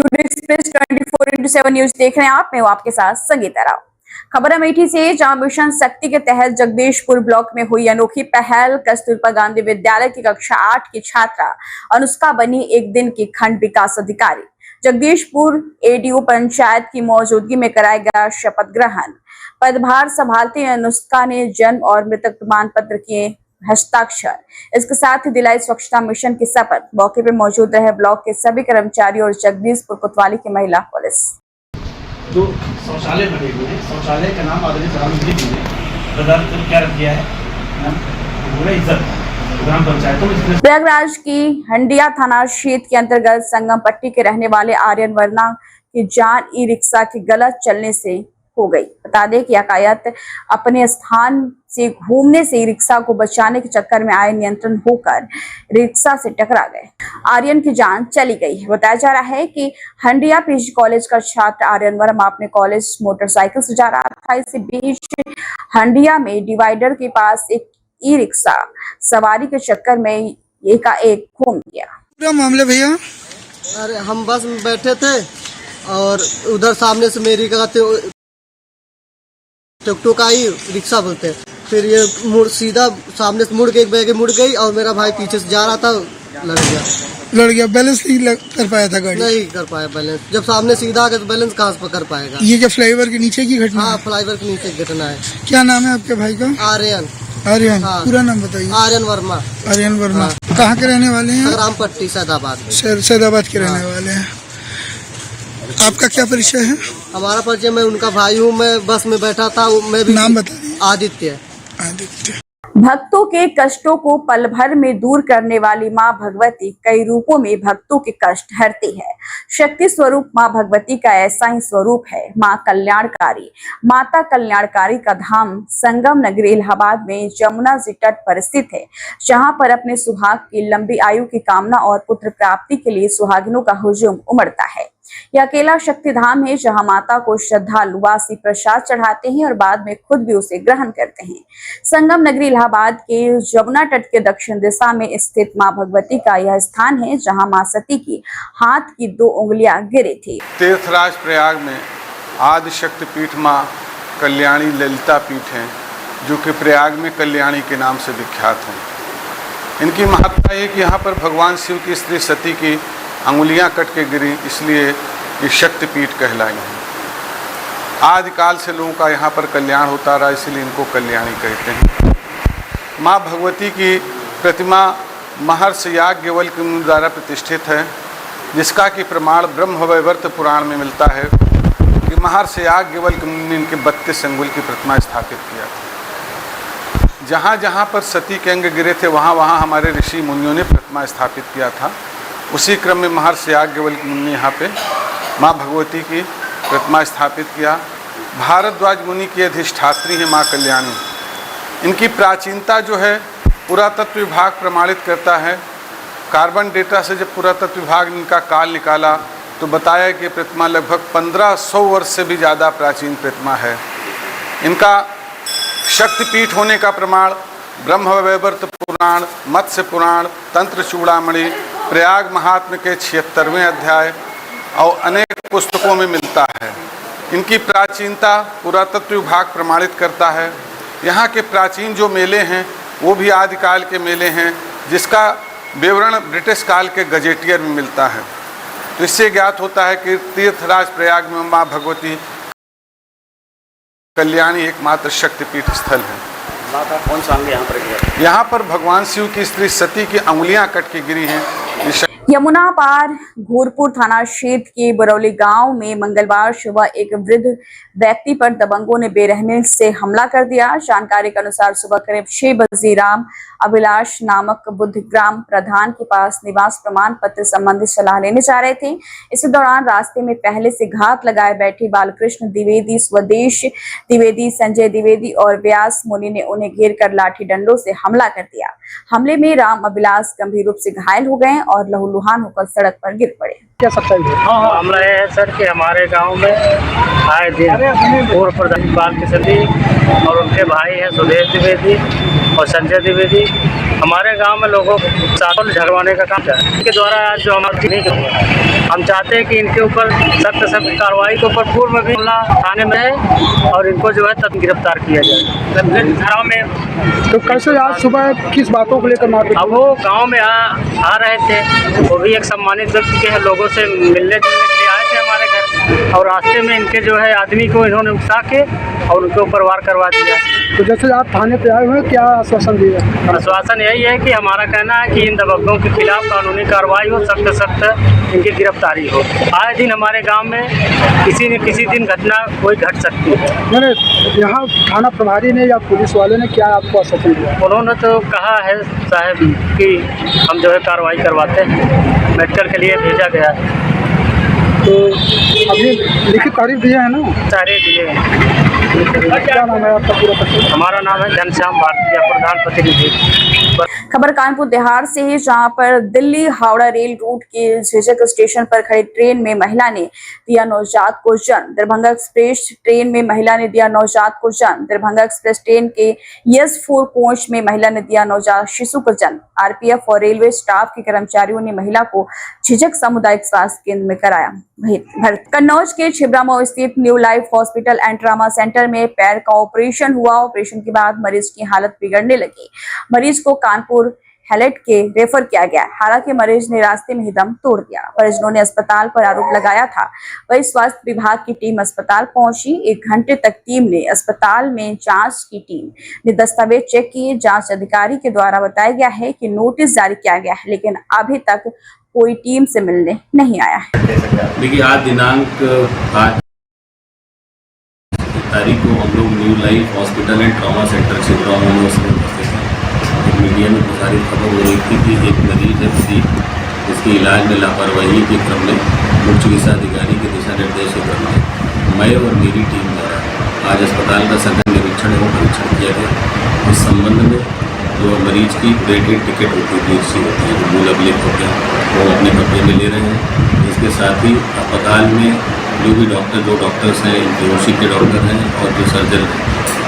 Today express 24x7 news देख रहे हैं आप। मैं हूं आपके साथ संगीता राव। खबर अमेठी से, जहां मिशन शक्ति के तहत जगदीशपुर ब्लॉक में हुई अनोखी पहल। कस्तूरबा गांधी विद्यालय की कक्षा 8 की छात्रा अनुष्का बनी एक दिन की खंड विकास अधिकारी। जगदीशपुर एडीओ पंचायत की मौजूदगी में कराया गया शपथ ग्रहण। पदभार संभालते अनुष्का ने जन्म और मृतक प्रमाण पत्र किए हस्ताक्षर। इसके साथ ही दिलाई स्वच्छता मिशन की शपथ। मौके पर मौजूद रहे ब्लॉक के सभी कर्मचारी और जगदीशपुर कोतवाली की महिला पुलिस। जो शौचालय बने हुए हैं, शौचालय का नाम आदरणीय प्रधानमंत्री जी ने क्या रख दिया है, ग्राम पंचायतों में। प्रयागराज की हंडिया थाना क्षेत्र के अंतर्गत संगम पट्टी के रहने वाले आर्यन वर्मा की जान ई रिक्शा के गलत चलने से हो गई। बता दें कि यातायात अपने स्थान से घूमने से रिक्शा को बचाने के चक्कर में आए नियंत्रण होकर रिक्शा से टकरा गए। आर्यन की जान चली गई है। बताया जा रहा है कि हंडिया पीजी कॉलेज का छात्र आर्यन वर्मा अपने कॉलेज मोटरसाइकिल से जा रहा था। इसी बीच हंडिया में डिवाइडर के पास एक ई रिक्शा सवारी के चक्कर में एकाएक घूम गया। पूरा मामला भैया, अरे हम बस में बैठे थे और उधर सामने से मेरी टुक आई, रिक्शा बोलते हैं। फिर ये सीधा सामने से मुड़ के एक बैग मुड़ गई और मेरा भाई पीछे से जा रहा था, लड़ गया। बैलेंस नहीं कर पाया था गाड़ी? नहीं कर पाया बैलेंस। जब सामने सीधा आ गया तो बैलेंस कहाँ से कर पाएगा। ये क्या फ्लाईओवर के नीचे की घटना? हाँ, फ्लाईओवर के नीचे की घटना है। क्या नाम है आपके भाई का? आर्यन। हाँ। पूरा नाम बताइए। आर्यन वर्मा। आर्यन वर्मा। हाँ। कहाँ के रहने वाले हैं? ग्राम पट्टी सैदाबाद। सैदाबाद के रहने वाले हैं। आपका क्या परिचय है? हमारा परिचय, मैं उनका भाई हूँ। मैं बस में बैठा था। मैं भी। नाम बताइए। आदित्य। भक्तों के कष्टों को पल भर में दूर करने वाली मां भगवती कई रूपों में भक्तों के कष्ट हरती है। शक्ति स्वरूप मां भगवती का ऐसा ही स्वरूप है मां कल्याणकारी। माता कल्याणकारी का धाम संगम नगरी इलाहाबाद में यमुना जी तट पर स्थित है, जहां पर अपने सुहाग की लंबी आयु की कामना और पुत्र प्राप्ति के लिए सुहागिनों का हुजूम उमड़ता है। यह अकेला शक्ति धाम है जहां माता को श्रद्धालु वासी प्रसाद चढ़ाते हैं और बाद में खुद भी उसे ग्रहण करते हैं। संगम नगरी इलाहाबाद के यमुना तट के दक्षिण दिशा में स्थित मां भगवती का यह स्थान है जहां मां सती की हाथ की 2 उंगलियां गिरी थी। तीर्थराज प्रयाग में आदि शक्ति पीठ मां कल्याणी ललिता पीठ है, जो कि प्रयाग में कल्याणी के नाम से विख्यात है। इनकी महत्ता है कि यहाँ पर भगवान शिव की स्त्री सती की अंगुलियां कट के गिरी, इसलिए ये शक्तिपीठ कहलाई है। आदिकाल से लोगों का यहाँ पर कल्याण होता रहा, इसलिए इनको कल्याणी कहते हैं। माँ भगवती की प्रतिमा महर्षि याज्ञवल्क्य मुनि द्वारा प्रतिष्ठित है, जिसका कि प्रमाण ब्रह्मवैवर्त पुराण में मिलता है कि महर्षि याज्ञवल्क्य मुनि ने इनके 32 अंगुल की प्रतिमा स्थापित किया था। जहाँ जहाँ पर सती के अंग गिरे थे वहाँ वहाँ हमारे ऋषि मुनियों ने प्रतिमा स्थापित किया था। उसी क्रम में महर्षि याज्ञवल्क्य मुनि ने यहाँ पे माँ भगवती की प्रतिमा स्थापित किया। भारद्वाज मुनि की अधिष्ठात्री है माँ कल्याणी। इनकी प्राचीनता जो है पुरातत्व विभाग प्रमाणित करता है। कार्बन डेटा से जब पुरातत्व विभाग ने इनका काल निकाला तो बताया कि प्रतिमा लगभग 1500 वर्ष से भी ज़्यादा प्राचीन प्रतिमा है। इनका शक्तिपीठ होने का प्रमाण ब्रह्मवैवर्त पुराण, मत्स्य पुराण, तंत्र चूड़ामणि, प्रयाग महात्म्य के 76वें अध्याय और अनेक पुस्तकों में मिलता है। इनकी प्राचीनता पुरातत्व विभाग प्रमाणित करता है। यहाँ के प्राचीन जो मेले हैं वो भी आदिकाल के मेले हैं, जिसका विवरण ब्रिटिश काल के गजेटियर में मिलता है। तो इससे ज्ञात होता है कि तीर्थराज प्रयाग में माँ भगवती कल्याणी एकमात्र शक्तिपीठ स्थल है। माता कौन सा अंग यहाँ पर? यहाँ पर भगवान शिव की स्त्री सती की अंगुलियां कट के गिरी हैं। यमुना पार घूरपुर थाना क्षेत्र के बरौली गांव में मंगलवार सुबह एक वृद्ध व्यक्ति पर दबंगों ने बेरहमी से हमला कर दिया। जानकारी के अनुसार सुबह करीब 6 बजे राम अभिलाष नामक बुद्धग्राम प्रधान के पास निवास प्रमाण पत्र संबंधी सलाह लेने जा रहे थे। इसी दौरान रास्ते में पहले से घात लगाए बैठे बालकृष्ण द्विवेदी, स्वदेश द्विवेदी, संजय द्विवेदी और व्यास मुनि ने उन्हें घेर कर लाठी डंडों से हमला कर दिया। हमले में राम अभिलाष गंभीर रूप से घायल हो गए और लहूलुहान होकर सड़क पर गिर पड़े। क्या सच्चाई है? मामला यह है सर कि हमारे गांव में आए दिन पूर्व प्रधान बालकृष्ण जी और उनके भाई हैं सुदेश द्विवेदी और संजय द्विवेदी हमारे गांव में लोगों को चावल झगड़वाने का काम है। इनके द्वारा आज जो हमारे नहीं हुआ है, हम चाहते हैं कि इनके ऊपर सख्त कार्रवाई के ऊपर पूर्व में भी थाने में है और इनको जो है तब गिरफ्तार किया जाए। गाँव में तो कैसे आज सुबह किस बातों को लेकर मारपीट? अब वो गांव में आ रहे थे, वो भी एक सम्मानित व्यक्ति के लोगों से मिलने जुलने के लिए आए थे हमारे घर, और रास्ते में इनके जो है आदमी को इन्होंने उकसा के और उनके ऊपर वार करवा दिया। तो जैसे आप थाने पे आए हुए हैं, क्या आश्वासन दिया? आश्वासन यही है कि हमारा कहना है कि इन दबंगों के खिलाफ कानूनी कार्रवाई हो, सख्त इनकी गिरफ्तारी हो। आए दिन हमारे गांव में किसी न किसी दिन घटना कोई घट सकती है। मैंने यहाँ थाना प्रभारी ने या पुलिस वाले ने क्या आपको आश्वासन दिया? उन्होंने तो कहा है साहब कि हम जो है कार्रवाई करवाते हैं, मेडिकल के लिए भेजा गया है। तो अभी लिखित तारीफ दिए है ना? सारे दिए हैं। क्या नाम है आपका पूरा परिचय? हमारा नाम है घनश्याम भारतीय, प्रधान प्रतिनिधि। खबर कानपुर देहात से है, जहां पर दिल्ली हावड़ा रेल रूट के झिझक स्टेशन पर खड़ी ट्रेन में महिला ने दिया नवजात को जन्म। दरभंगा एक्सप्रेस ट्रेन में महिला ने दिया नवजात को जन्म। दरभंगा एक्सप्रेस ट्रेन के S4 कोच में महिला ने दिया नवजात शिशु को जन्म। आरपीएफ और रेलवे स्टाफ के कर्मचारियों ने महिला को झिझक सामुदायिक स्वास्थ्य केंद्र में कराया भर्ती। कन्नौज के छिबरामऊ स्थित new life hospital and trauma centre में पैर का ऑपरेशन हुआ। ऑपरेशन के बाद मरीज की हालत बिगड़ने लगी। मरीज को कानपुर हेलेट के रेफर किया गया। हालांकि मरीज ने रास्ते में ही दम तोड़ दिया। परिजनों ने अस्पताल पर आरोप लगाया था। वही स्वास्थ्य विभाग की टीम अस्पताल पहुंची। 1 घंटे तक टीम ने अस्पताल में जांच की। टीम ने दस्तावेज चेक किए। जांच अधिकारी के द्वारा बताया गया है कि नोटिस जारी किया गया है, लेकिन अभी तक कोई टीम से मिलने नहीं आया है। देखिए, आज दिनांक 8 तारीख को हम लोग new life hospital and trauma centre Chhibramau में उसमें उपस्थित हैं। एक मीडिया में प्रसारित खबर हो रही थी कि एक मरीज है जिसके इलाज में लापरवाही के क्रम में मुख्य चिकित्सा अधिकारी के दिशा निर्देश के क्रम में मैं और मेरी टीम द्वारा आज अस्पताल का सघन निरीक्षण एवं परीक्षण किया गया। इस संबंध में जो मरीज की क्रेडिट टिकट होती है, होती है, जो मूल अभिलेख होते हैं, वो अपने कब्जे में ले रहे हैं। इसके साथ ही अस्पताल में जो भी दो डॉक्टर्स हैं, जोशी के डॉक्टर हैं और जो सर्जन हैं,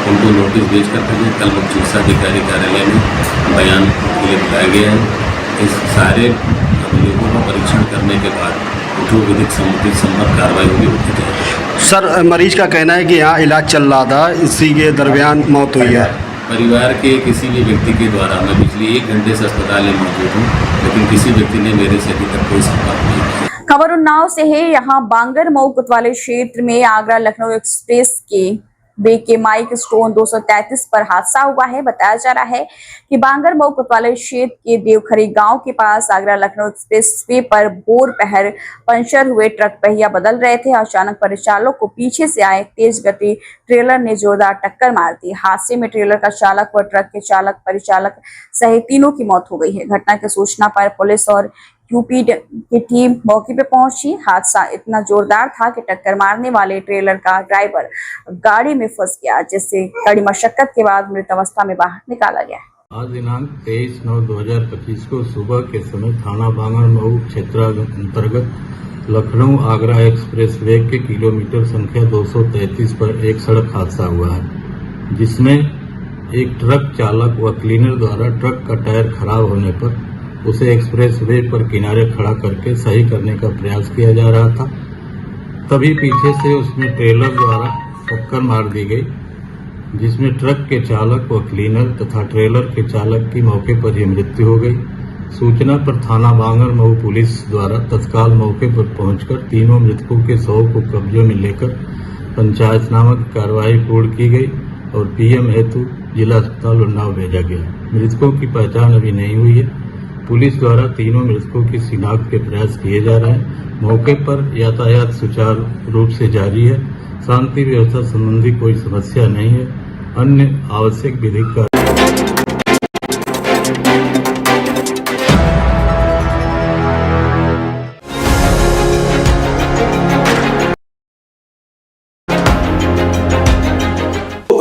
उनको नोटिस भेज करके कल मुख्य चिकित्सा अधिकारी कार्यालय में बयान के लिए बुलाया गया है। इस सारे अभिलेखों का परीक्षण करने के बाद जो विधिक संबंधित कार्रवाई होगी वो की जाएगी। सर, मरीज का कहना है कि यहाँ इलाज चल रहा था, इसी के दरमियान मौत हुई है। परिवार के किसी भी व्यक्ति के द्वारा मैं पिछले 1 घंटे से अस्पताल में मौजूद हूँ, लेकिन किसी व्यक्ति ने मेरे से अभी तक कोई संपर्क नहीं किया। खबर उन्नाव से है। यहाँ बांगर मऊ कोतवाली क्षेत्र में आगरा लखनऊ एक्सप्रेस के बेके माइक स्टोन 233 पर हादसा हुआ है। बताया जा रहा है कि बांगर मऊ कोतवाली क्षेत्र के देवखरी गांव के पास आगरा लखनऊ एक्सप्रेस वे पर भोर पहर पंचर हुए ट्रक पहिया बदल रहे थे। अचानक परिचालक को पीछे से आए तेज गति ट्रेलर ने जोरदार टक्कर मार दी। हादसे में ट्रेलर का चालक व ट्रक के चालक परिचालक सहित तीनों की मौत हो गई है। घटना की सूचना पर पुलिस और यूपी की टीम मौके पे पहुंची। हादसा इतना जोरदार था कि टक्कर मारने वाले ट्रेलर का ड्राइवर गाड़ी में फंस गया, जिससे कड़ी मशक्कत के बाद मृत अवस्था में बाहर निकाला गया। आज दिनांक 23/9/2025 को सुबह के समय थाना बांगर मऊ क्षेत्र अंतर्गत लखनऊ आगरा एक्सप्रेस वे के किलोमीटर संख्या 233 पर एक सड़क हादसा हुआ है, जिसमें एक ट्रक चालक व क्लीनर द्वारा ट्रक का टायर खराब होने पर उसे एक्सप्रेस वे पर किनारे खड़ा करके सही करने का प्रयास किया जा रहा था। तभी पीछे से उसमें ट्रेलर द्वारा टक्कर मार दी गई, जिसमें ट्रक के चालक व क्लीनर तथा ट्रेलर के चालक की मौके पर ही मृत्यु हो गई। सूचना पर थाना बांगर मऊ पुलिस द्वारा तत्काल मौके पर पहुंचकर तीनों मृतकों के शव को कब्जे में लेकर पंचायतनामा की कार्रवाई पूर्ण की गई और पीएम हेतु जिला अस्पताल उन्नाव भेजा गया। मृतकों की पहचान अभी नहीं हुई है। पुलिस द्वारा तीनों मृतकों की शिनाख्त के प्रयास किए जा रहे हैं। मौके पर यातायात सुचारू रूप से जारी है। शांति व्यवस्था संबंधी कोई समस्या नहीं है। अन्य आवश्यक विधिक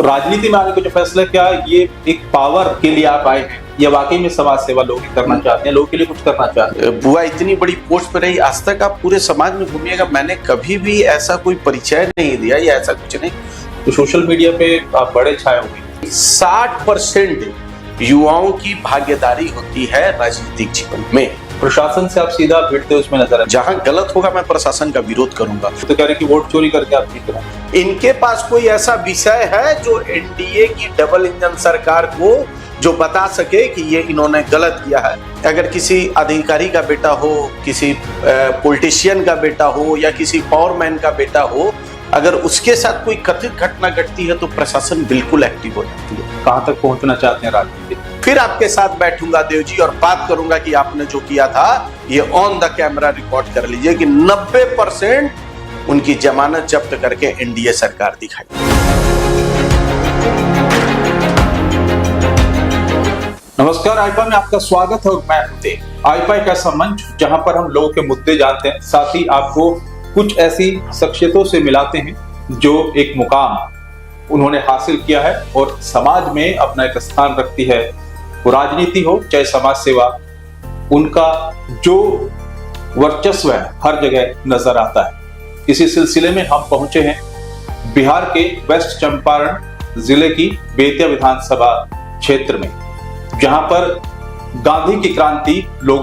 राजनीति में आने को जो फैसला किया, ये एक पावर के लिए आप आए हैं या वाकई में समाज सेवा लोग करना चाहते हैं, लोगों के लिए कुछ करना चाहते हैं? बुआ इतनी बड़ी पोस्ट पे रही, आज तक आप पूरे समाज में घूमिएगा, मैंने कभी भी ऐसा कोई परिचय नहीं दिया या ऐसा कुछ नहीं। तो सोशल मीडिया पे आप बड़े छाए हुए, 60% युवाओं की भागीदारी होती है राजनीतिक जीवन में। प्रशासन से आप सीधा भिड़ते उसमें नजर आए। जहां गलत होगा मैं प्रशासन का विरोध करूंगा। तो कह रहे कि वोट चोरी करके आप जीत रहे। इनके पास कोई ऐसा विषय है जो एनडीए की डबल इंजन सरकार को जो बता सके कि ये इन्होंने गलत किया है? अगर किसी अधिकारी का बेटा हो, किसी पॉलिटिशियन का बेटा हो या किसी पावरमैन का बेटा हो, अगर उसके साथ कोई कथित घटना घटती है तो प्रशासन बिल्कुल एक्टिव हो जाती है। कहां तक पहुंचना चाहते हैं राजनीति? फिर आपके साथ बैठूंगा देव जी और बात करूंगा कि आपने जो किया था ये ऑन द कैमरा रिकॉर्ड कर लीजिए कि 90% उनकी जमानत जब्त करके एनडीए सरकार दिखाई। नमस्कार, आईपा में आपका स्वागत है और मैं हूं। आईपा एक ऐसा मंच जहां पर हम लोगों के मुद्दे जानते हैं, साथ ही आपको कुछ ऐसी शख्सियतों से मिलाते हैं जो एक मुकाम उन्होंने हासिल किया है और समाज में अपना एक स्थान रखती है। वो राजनीति हो चाहे समाज सेवा, उनका जो वर्चस्व है हर जगह नजर आता है। इसी सिलसिले में हम पहुंचे हैं बिहार के वेस्ट चंपारण जिले की बेतिया विधानसभा क्षेत्र में, जहां पर गांधी की क्रांति लोगों